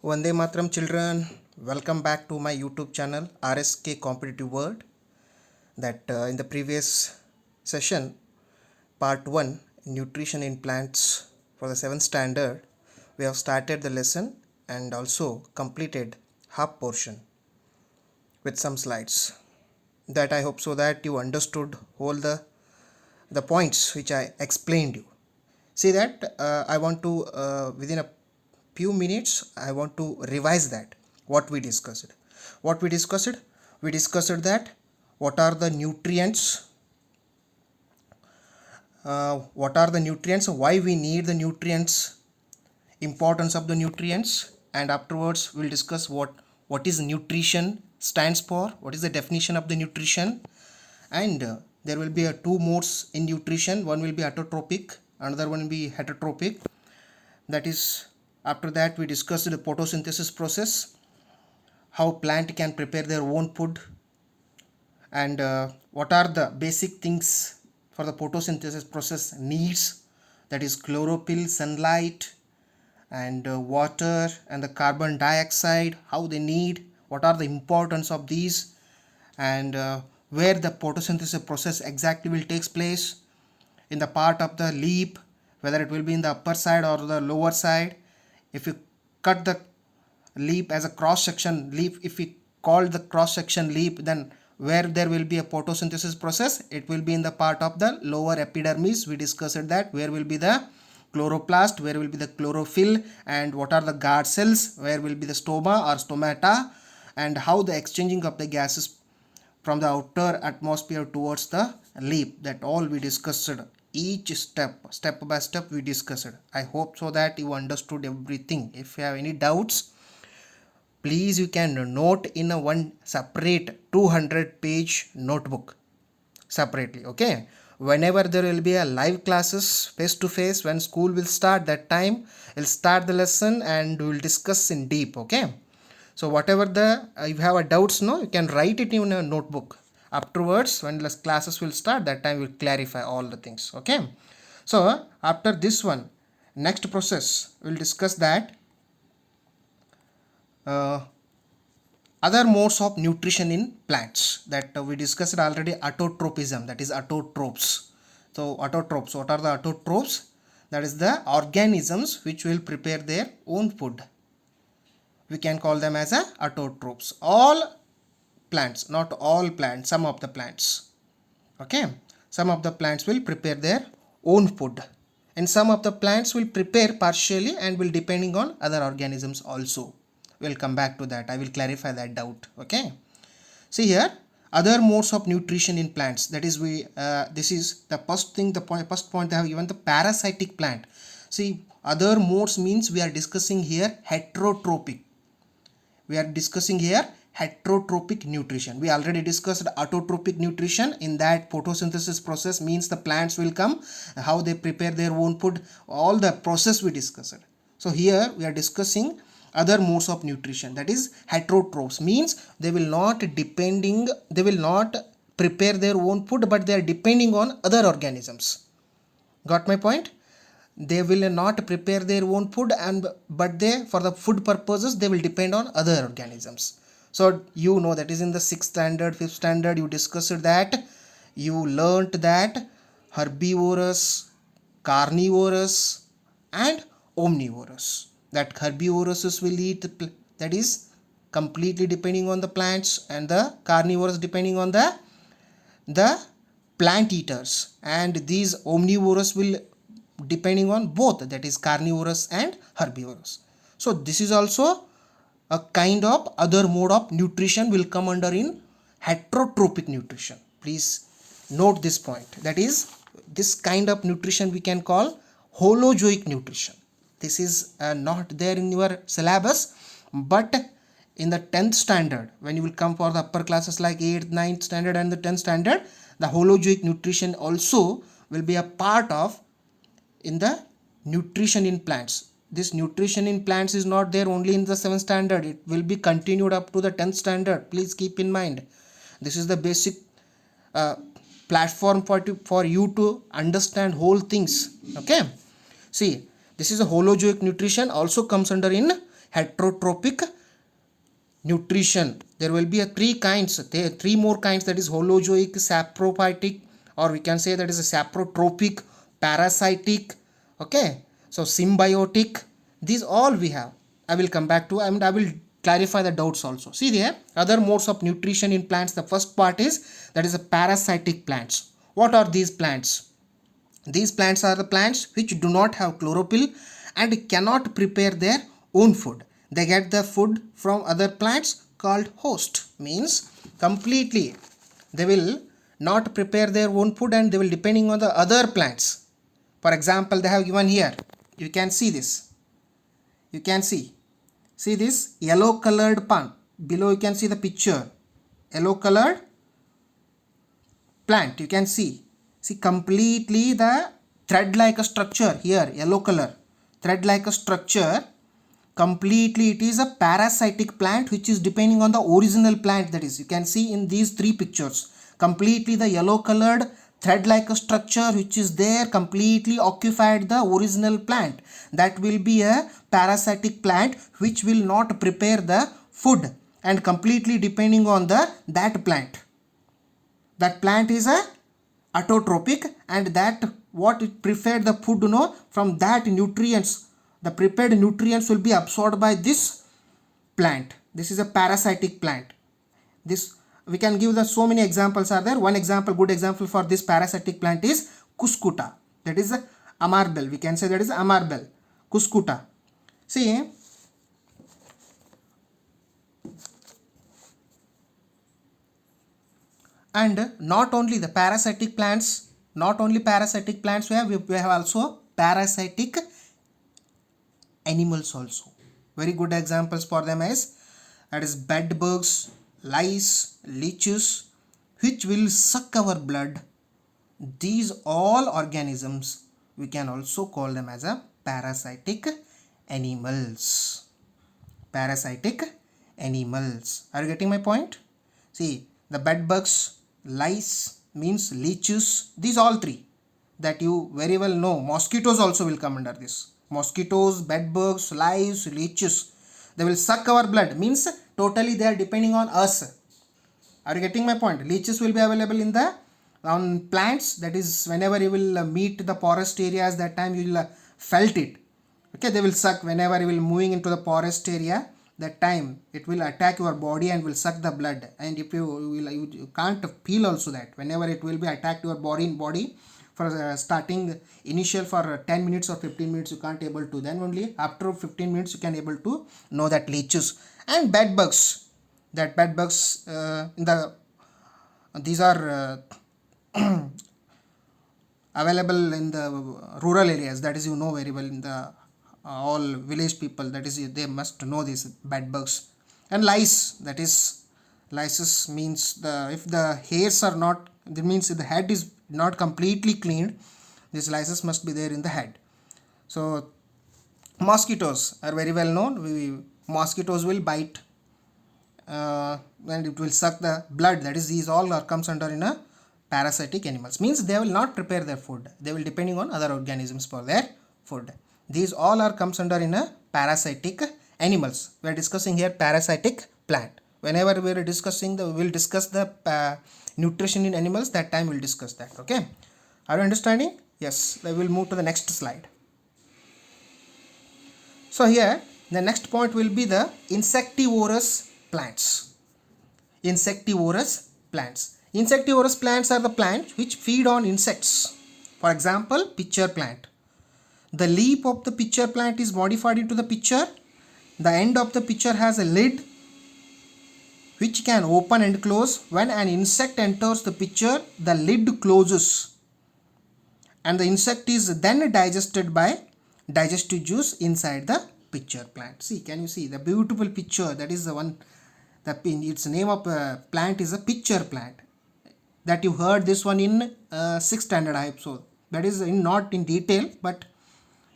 Vande Matram children, welcome back to my YouTube channel RSK Competitive World. In the previous session, part 1, Nutrition in Plants for the 7th standard, we have started the lesson and also completed half portion with some slides. That I hope so that you understood all the points which I explained you. See that I want to within a few minutes I want to revise that what we discussed. What we discussed? We discussed that what are the nutrients, why we need the nutrients, importance of the nutrients, and afterwards we'll discuss what is nutrition stands for, what is the definition of the nutrition, and there will be two modes in nutrition. One will be autotrophic, another one will be heterotrophic. That is, after that we discussed the photosynthesis process, how plant can prepare their own food, and what are the basic things for the photosynthesis process needs, that is chlorophyll, sunlight, and water and the carbon dioxide, how they need, what are the importance of these, and where the photosynthesis process exactly will takes place, in the part of the leaf, whether it will be in the upper side or the lower side. If you cut the leaf as a cross section leaf, if we call the cross section leaf, then where there will be a photosynthesis process, it will be in the part of the lower epidermis. We discussed that where will be the chloroplast, where will be the chlorophyll, and what are the guard cells, where will be the stoma or stomata, and how the exchanging of the gases from the outer atmosphere towards the leaf. That all we discussed, each step by step we discussed. I hope so that you understood everything. If you have any doubts, please you can note in a one separate 200-page notebook separately. Okay, whenever there will be a live classes face to face, when school will start, that time we'll start the lesson and we will discuss in deep. Okay, so whatever the you have a doubts, no, you can write it in a notebook. Afterwards, when the classes will start, that time we'll clarify all the things. Okay, so after this one, next process we'll discuss that other modes of nutrition in plants, that we discussed already. Autotropism, that is autotrophs. So autotrophs, what are the autotrophs? That is the organisms which will prepare their own food. We can call them as a autotrophs. All plants, not all plants, some of the plants. Okay, some of the plants will prepare their own food, and some of the plants will prepare partially and will depending on other organisms also. We'll come back to that. I will clarify that doubt. Okay, see here, other modes of nutrition in plants, that is this is the first thing, first point they have given, the parasitic plant. See, other modes means we are discussing here heterotrophic. We are discussing here heterotrophic nutrition. We already discussed autotrophic nutrition. In that, photosynthesis process means the plants will come, how they prepare their own food, all the process we discussed. So here we are discussing other modes of nutrition, that is heterotrophs, means they will not prepare their own food, but they are depending on other organisms. Got my point? They will not prepare their own food, but they, for the food purposes, they will depend on other organisms. So you know, that is in the 6th standard, 5th standard, you discussed that, you learnt that herbivorous, carnivorous, and omnivorous. That herbivorous will eat, that is completely depending on the plants, and the carnivorous depending on the plant eaters, and these omnivorous will depending on both, that is carnivorous and herbivorous. So this is also a kind of other mode of nutrition will come under in heterotrophic nutrition. Please note this point, that is this kind of nutrition we can call holozoic nutrition. This is not there in your syllabus, but in the 10th standard, when you will come for the upper classes like 8th, 9th standard and the 10th standard, the holozoic nutrition also will be a part of in the nutrition in plants. This nutrition in plants is not there only in the 7th standard, it will be continued up to the 10th standard. Please keep in mind, this is the basic platform for you to understand whole things. Okay, see, this is a holozoic nutrition, also comes under in heterotrophic nutrition. There will be three kinds, three more kinds, that is holozoic, saprophytic, or we can say that is a saprotrophic, parasitic, okay, so symbiotic. These all we have. I will come back to, and I will clarify the doubts also. See there, other modes of nutrition in plants. The first part is, that is a parasitic plants. What are these plants? These plants are the plants which do not have chlorophyll and cannot prepare their own food. They get the food from other plants called host. Means completely they will not prepare their own food and they will depending on the other plants. For example, they have given here. You can see this. You can see this yellow colored plant. Below you can see the picture. Yellow colored plant. You can see completely the thread like a structure here, yellow color, thread like a structure. Completely it is a parasitic plant which is depending on the original plant. That is, you can see in these three pictures, completely the yellow colored thread like a structure which is there completely occupied the original plant. That will be a parasitic plant which will not prepare the food and completely depending on that plant. That plant is a autotrophic, and that what it prepared the food, from that nutrients, the prepared nutrients will be absorbed by this plant. This is a parasitic plant. This we can give the so many examples are there. One example, good example for this parasitic plant is cuscuta. That is a amarbel. We can say that is amarbel, cuscuta. See, and not only the parasitic plants, we have also parasitic animals also. Very good examples for them is, that is bed bugs, lice, leeches, which will suck our blood. These all organisms we can also call them as a parasitic animals. Parasitic animals. Are you getting my point? See, the bed bugs, lice means leeches, these all three that you very well know. Mosquitoes also will come under this. Mosquitoes, bed bugs, lice, leeches, they will suck our blood, means totally they are depending on us. Are you getting my point? Leeches will be available in the on plants, that is whenever you will meet the forest areas, that time you will felt it. Okay, they will suck whenever you will moving into the forest area, that time it will attack your body and will suck the blood. And if you can't feel also that whenever it will be attacked your body for starting initial for 10 minutes or 15 minutes you can't able to, then only after 15 minutes you can able to know that leeches. And bed bugs, that bed bugs these are available in the rural areas, that is you know very well, in the all village people, that is they must know these bed bugs. And lice, that is lices means if the hairs are not, that means if the head is not completely cleaned, these lices must be there in the head. So mosquitoes are very well known. Mosquitoes will bite and it will suck the blood, that is these all comes under in a parasitic animals, means they will not prepare their food, they will depending on other organisms for their food. These all are comes under in a parasitic animals. We are discussing here parasitic plant. Whenever we are discussing we will discuss the nutrition in animals, that time we will discuss that. Okay, are you understanding? Yes, we will move to the next slide. So here the next point will be the insectivorous plants. Insectivorous plants. Insectivorous plants are the plants which feed on insects. For example, pitcher plant. The leaf of the pitcher plant is modified into the pitcher. The end of the pitcher has a lid which can open and close. When an insect enters the pitcher, the lid closes and the insect is then digested by digestive juice inside the pitcher plant. See, can you see the beautiful picture? That is the one, its name of plant is a pitcher plant. That you heard this one in 6th standard, I hope so. That is not in detail, but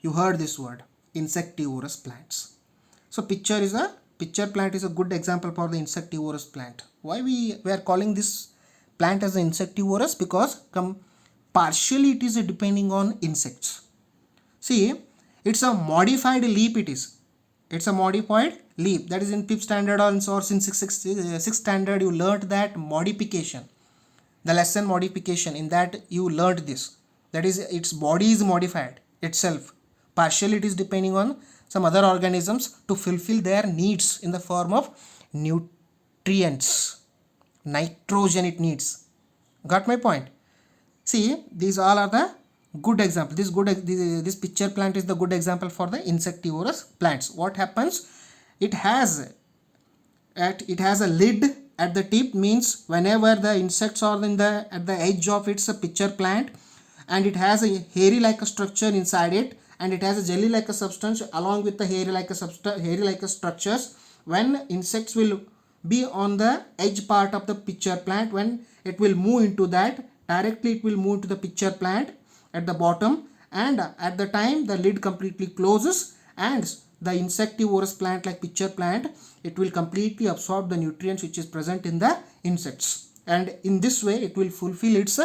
you heard this word, insectivorous plants. So pitcher plant is a good example for the insectivorous plant. Why we are calling this plant as an insectivorous? Because partially it is depending on insects. See, it's a modified leaf it is. It's a modified leaf. That is in 5th standard or in 6th standard you learnt that modification. The lesson modification, in that you learnt this. That is, its body is modified itself. Partially it is depending on some other organisms to fulfill their needs in the form of nutrients. Nitrogen it needs. Got my point? See, these all are the good example. This pitcher plant is the good example for the insectivorous plants. What happens? It has a lid at the tip, means whenever the insects are at the edge of its pitcher plant, and it has a hairy like a structure inside it, and it has a jelly like a substance along with the hairy like a structures. When insects will be on the edge part of the pitcher plant, when it will move into that, directly it will move to the pitcher plant at the bottom, and at the time the lid completely closes, and the insectivorous plant like pitcher plant, it will completely absorb the nutrients which is present in the insects, and in this way it will fulfill its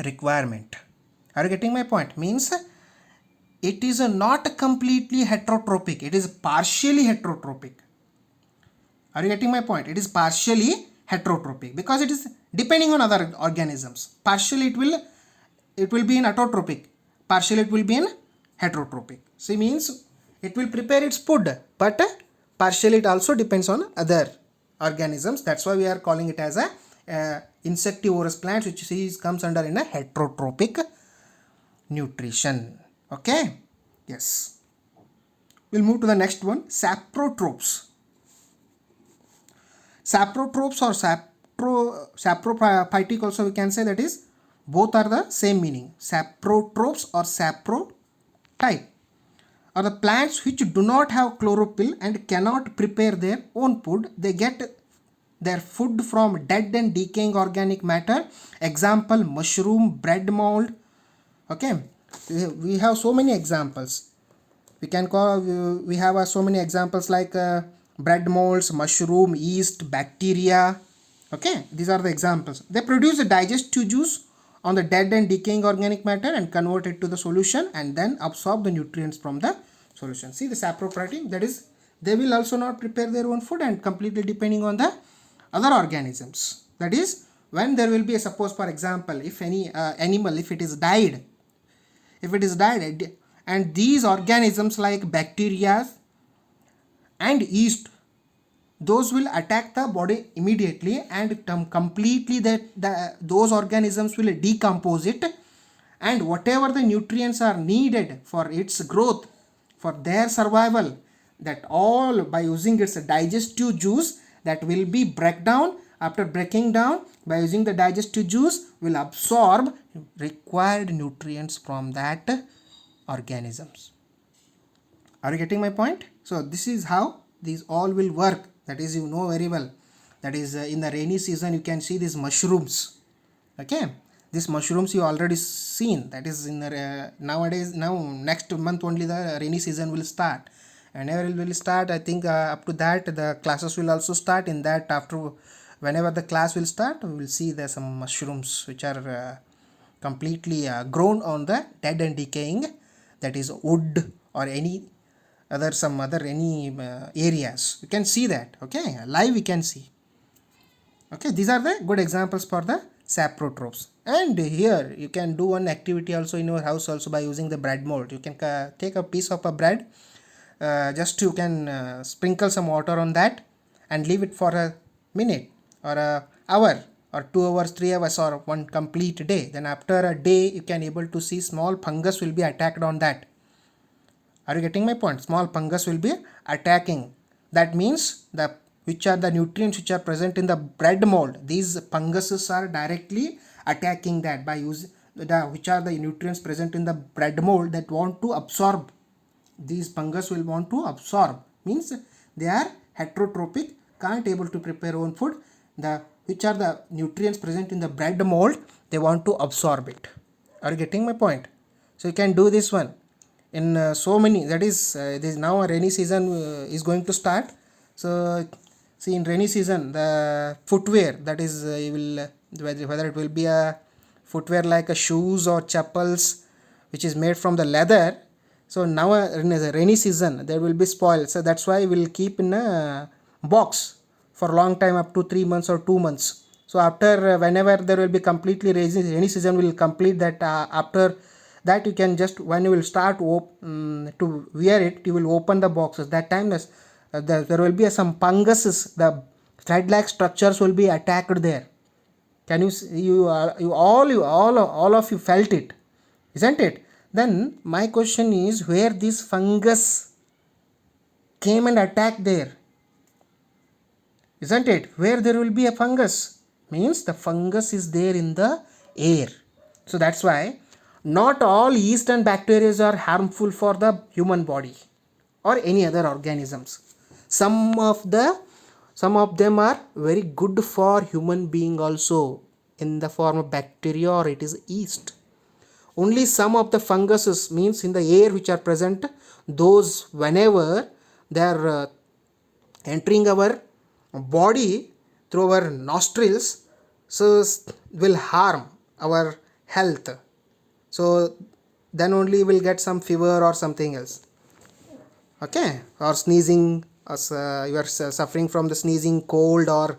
requirement. Are you getting my point? Means it is not completely heterotrophic, it is partially heterotrophic. Are you getting my point? It is partially heterotrophic because it is depending on other organisms. Partially it will be in autotrophic, partially it will be in heterotrophic. See, means it will prepare its food, but partially it also depends on other organisms. That's why we are calling it as a insectivorous plants, which comes under in a heterotrophic nutrition. Okay, yes. We'll move to the next one, saprotropes. Saprotropes or saprophytic also we can say, that is both are the same meaning. Saprotropes or saprotype are the plants which do not have chlorophyll and cannot prepare their own food. They get their food from dead and decaying organic matter. Example, mushroom, bread mold. Okay, we have so many examples. We have so many examples like bread molds, mushroom, yeast, bacteria. Okay, these are the examples. They produce a digestive juice on the dead and decaying organic matter and convert it to the solution and then absorb the nutrients from the solution. See, the saprophytic, that is, they will also not prepare their own food and completely depending on the other organisms. That is, when there will be a, suppose for example, if any animal, if it is died, and these organisms like bacteria and yeast, those will attack the body immediately and completely those organisms will decompose it, and whatever the nutrients are needed for its growth, for their survival, that all by using its digestive juice, that will be breakdown. After breaking down, by using the digestive juice, will absorb required nutrients from that organisms. Are you getting my point? So this is how these all will work. That is, you know very well. That is, in the rainy season you can see these mushrooms. Okay, these mushrooms you already seen. That is in the nowadays, now next month only the rainy season will start. Whenever it will start, I think up to that the classes will also start. In that, after whenever the class will start, we will see there some mushrooms which are completely grown on the dead and decaying, that is wood or any other areas. You can see that. Okay, live we can see. Okay, these are the good examples for the saprotropes. And here you can do one activity also in your house also by using the bread mold. You can take a piece of a bread, just you can sprinkle some water on that and leave it for a minute or a hour or 2 hours, 3 hours or one complete day. Then after a day you can able to see small fungus will be attacked on that. Are you getting my point? Small fungus will be attacking. That means which are the nutrients which are present in the bread mold. These funguses are directly attacking that by using which are the nutrients present in the bread mold that want to absorb. These fungus will want to absorb. Means they are heterotrophic, can't able to prepare own food. Which are the nutrients present in the bread mold, they want to absorb it. Are you getting my point? So you can do this one in so many. That is, this now a rainy season is going to start. So see, in rainy season the footwear, that is whether it will be a footwear like a shoes or chappals which is made from the leather. So now in the rainy season there will be spoiled, so that's why we'll keep in a box for long time, up to 3 months or 2 months. So after whenever there will be completely rainy season will complete that, after that you can just, when you will start to wear it, you will open the boxes. That time there will be some funguses, the thread like structures will be attacked there. Can you see, all of you felt it, isn't it? Then my question is, where this fungus came and attacked there, isn't it? Where there will be a fungus means the fungus is there in the air. So that's why not all yeast and bacteria are harmful for the human body or any other organisms. Some of them are very good for human being also, in the form of bacteria or it is yeast. Only some of the funguses means in the air which are present, those whenever they are entering our body through our nostrils, so will harm our health. So then only will get some fever or something else, okay, or sneezing, or you are suffering from the sneezing cold, or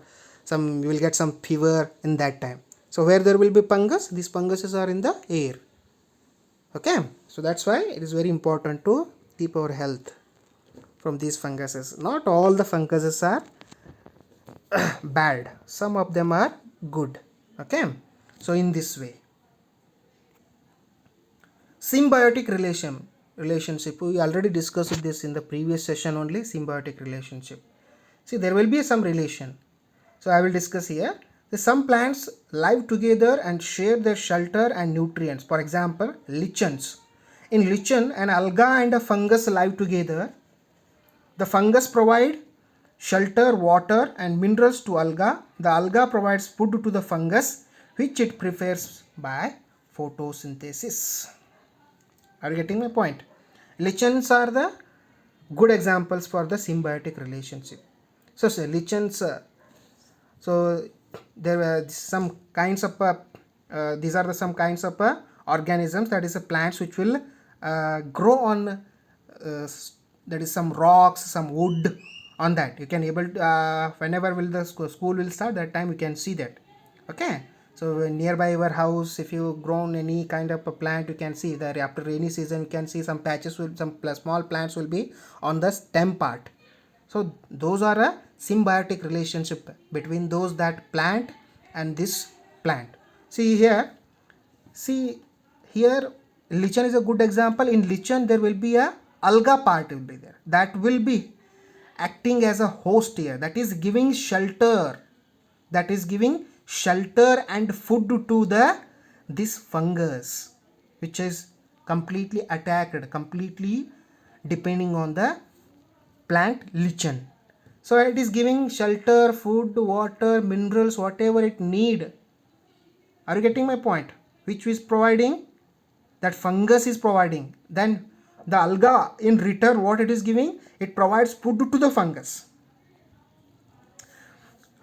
you will get some fever in that time. So where there will be fungus, these funguses are in the air, okay. So that's why it is very important to keep our health from these funguses. Not all the funguses are bad, some of them are good, okay. So in this way, symbiotic relationship, we already discussed this in the previous session only. Symbiotic relationship, see, there will be some relation, so I will discuss here. Some plants live together and share their shelter and nutrients. For example, lichens. In lichen, an alga and a fungus live together. The fungus provide shelter, water and minerals to alga. The alga provides food to the fungus, which it prepares by photosynthesis. Are you getting my point? Lichens are the good examples for the symbiotic relationship. So lichens, so there were some kinds of these are some kinds of organisms, that is plants which will grow on that is some rocks, some wood, on that you can able to, whenever will the school will start, that time you can see that, okay. So nearby your house, if you grown any kind of a plant, you can see that after rainy season you can see some patches with some small plants will be on the stem part. So those are a symbiotic relationship between those that plant and this plant. See here lichen is a good example. In lichen there will be a alga part will be there, that will be acting as a host here, that is giving shelter, and food to this fungus, which is completely attacked, completely depending on the plant lichen. So it is giving shelter, food, water, minerals, whatever it need. Are you getting my point? Which is providing, that fungus is providing. Then the alga in return, what it is giving, it provides food to the fungus.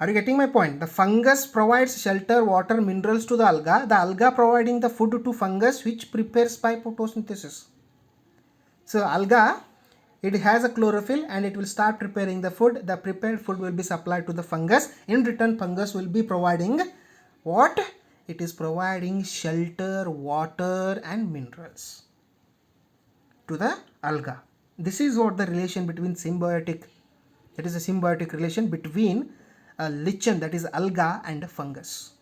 Are you getting my point? The fungus provides shelter, water, minerals to the alga providing the food to fungus, which prepares by photosynthesis. So alga, it has a chlorophyll and it will start preparing the food. The prepared food will be supplied to the fungus. In return, fungus will be providing what? It is providing shelter, water and minerals to the alga. This is what the relation between symbiotic, that is a symbiotic relation between a lichen, that is alga, and a fungus,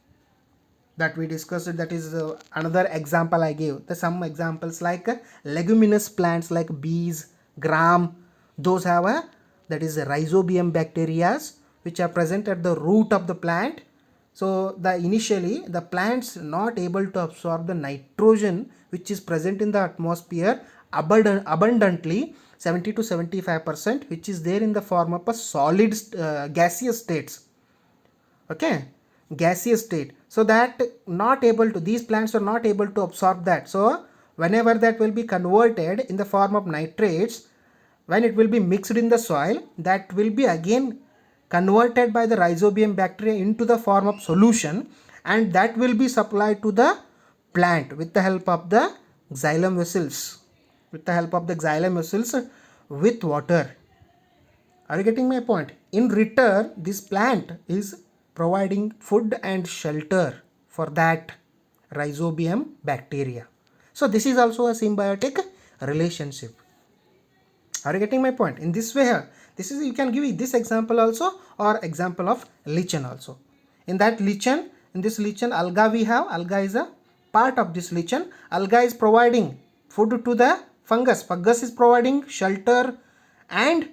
that we discussed. That is another example I gave. Some examples like leguminous plants like bees, gram, those have a, that is a rhizobium bacteria which are present at the root of the plant. So initially the plants not able to absorb the nitrogen which is present in the atmosphere abundantly, 70 to 75%, which is there in the form of a solid gaseous states, okay, gaseous state. So that not able to, these plants are not able to absorb that. So whenever that will be converted in the form of nitrates, when it will be mixed in the soil, that will be again converted by the rhizobium bacteria into the form of solution, and that will be supplied to the plant with the help of the xylem vessels. with the help of the xylem muscles with water. Are you getting my point? In return, this plant is providing food and shelter for that rhizobium bacteria. So this is also a symbiotic relationship. Are you getting my point? In this way, this is, you can give this example also, or example of lichen also. In that lichen, in this lichen alga we have, alga is a part of this lichen. Alga is providing food to the fungus. Fungus is providing shelter and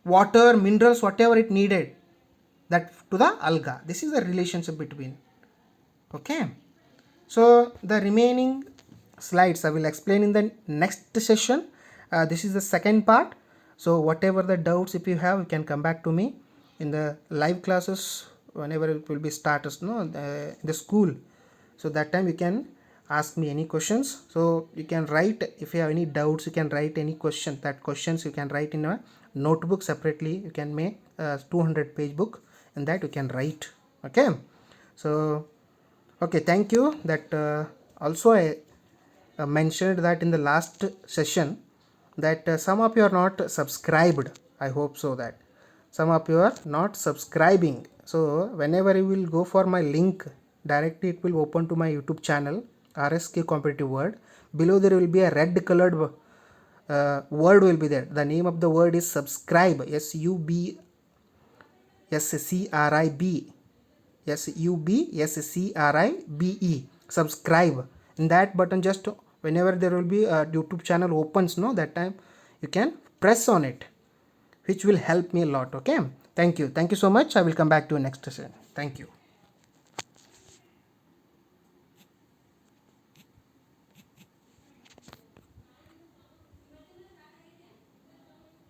water, minerals, whatever it needed, that to the alga. This is the relationship between. Okay. So the remaining slides I will explain in the next session. This is the second part. So whatever the doubts if you have, you can come back to me in the live classes whenever it will be started, the school. So that time you can ask me any questions. So you can write, if you have any doubts, you can write any question. That questions you can write in a notebook separately. You can make a 200-page book, and that you can write. Okay. So okay, thank you. That also I mentioned that in the last session that some of you are not subscribed. I hope so that some of you are not subscribing. So whenever you will go for my link, directly it will open to my YouTube channel, RSK Competitive World. Below there will be a red colored word will be there. The name of the word is subscribe. SUBSCRIB. SUBSCRIBE. Subscribe. In that button, just whenever there will be a YouTube channel opens, that time you can press on it, which will help me a lot. Okay. Thank you so much. I will come back to you next session. Thank you.